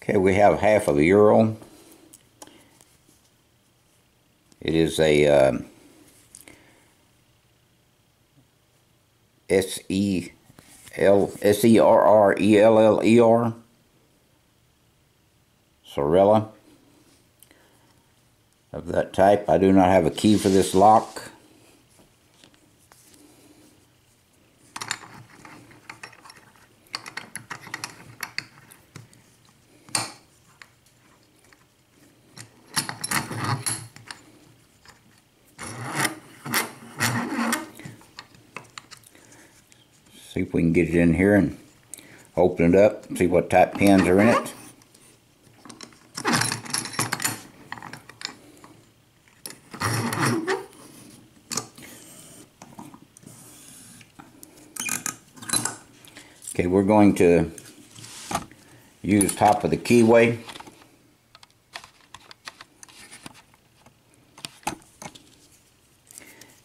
Okay, we have half of a euro. It is a Serraller Serraller of that type. I do not have a key for this lock. See if we can get it in here and open it up, see what type pins are in it. Okay, we're going to use top of the keyway.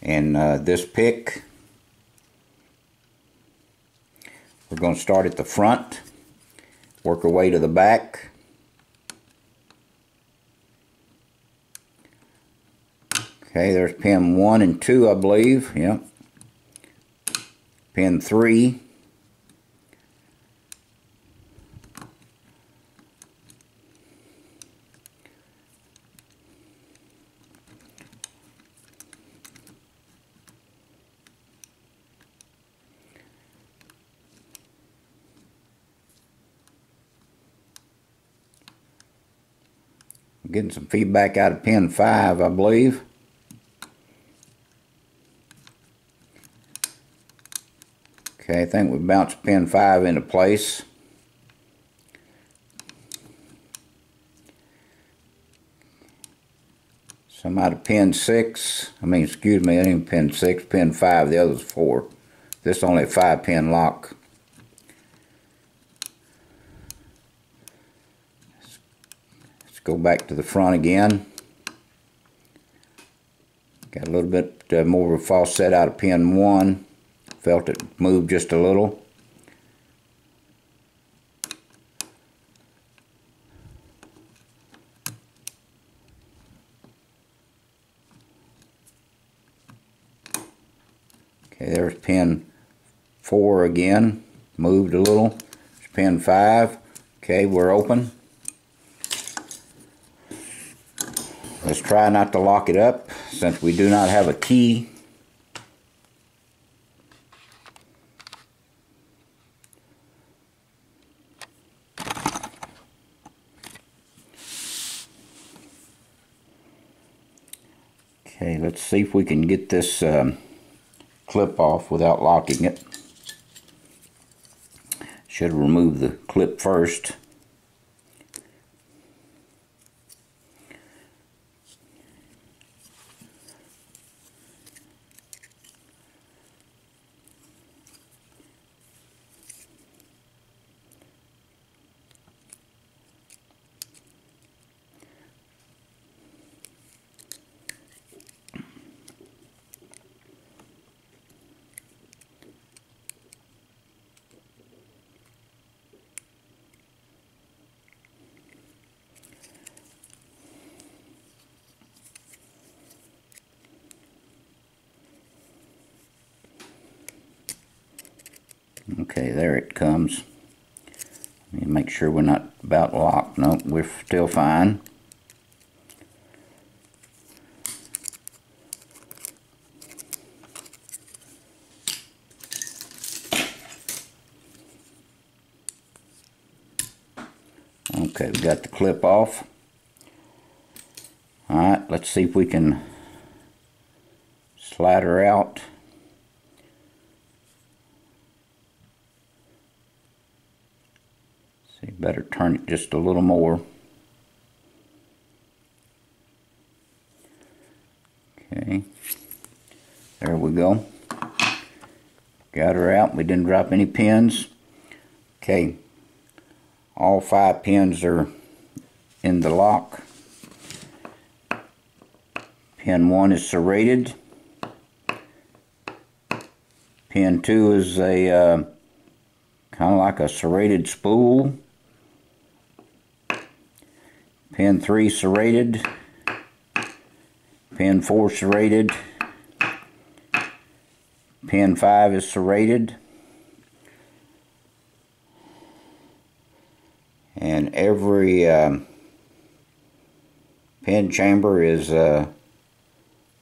And this pick, we're going to start at the front, work our way to the back. Okay, there's pin 1 and 2, I believe. Yep. Pin 3. Getting some feedback out of pin 5, I believe. Okay, I think we bounced pin 5 into place. Some out of pin 6. Excuse me, I didn't pin 6, pin 5, the other's 4. This is only a 5-pin lock. Go back to the front again. Got a little bit more of a false set out of pin 1. Felt it move just a little. Okay, there's pin 4 again. Moved a little. There's pin 5. Okay, we're open. Let's try not to lock it up since we do not have a key. Okay, let's see if we can get this clip off without locking it. Should remove the clip first. Okay, there it comes. Let me make sure we're not about locked. Nope, we're still fine. Okay, we got the clip off. Alright, let's see if we can slide her out. See, better turn it just a little more. Okay, there we go. Got her out. We didn't drop any pins. Okay, all 5 pins are in the lock. Pin 1 is serrated. Pin 2 is a kind of like a serrated spool. Pin 3 serrated. Pin 4 serrated. Pin 5 is serrated. And every pin chamber is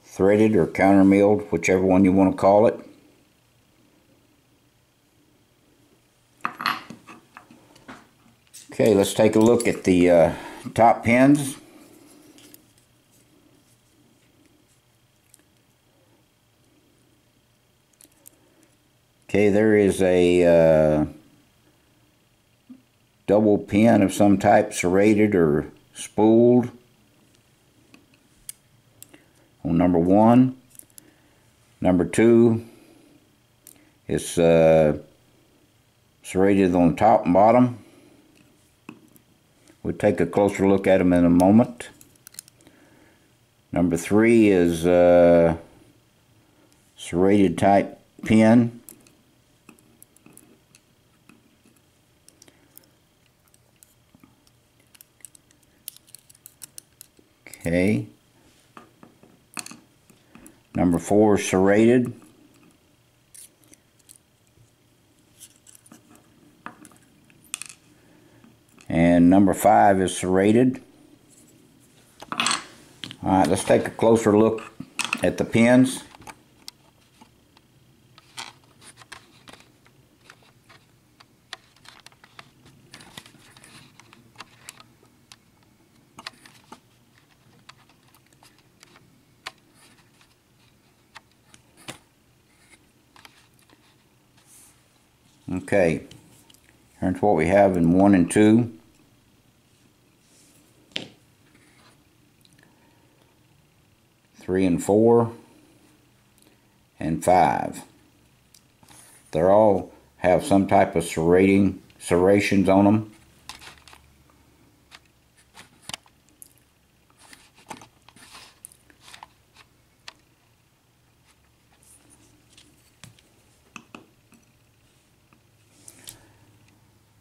threaded or counter milled, whichever one you want to call it. Okay, let's take a look at the top pins. Okay, there is a double pin of some type, serrated or spooled, on number 1. Number 2 is serrated on the top and bottom. We'll take a closer look at them in a moment. Number 3 is serrated type pin. Okay. Number 4 is serrated. And number 5 is serrated. Alright, let's take a closer look at the pins. Okay, here's what we have in 1 and 2. 3 and 4 and 5. They all have some type of serrations on them.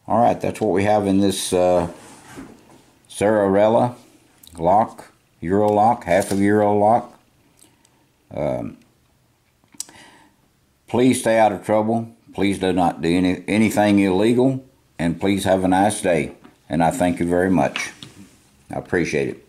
Alright, that's what we have in this Serraller lock, euro lock, half of euro lock. Please stay out of trouble. Please do not do anything illegal. And please have a nice day. And I thank you very much. I appreciate it.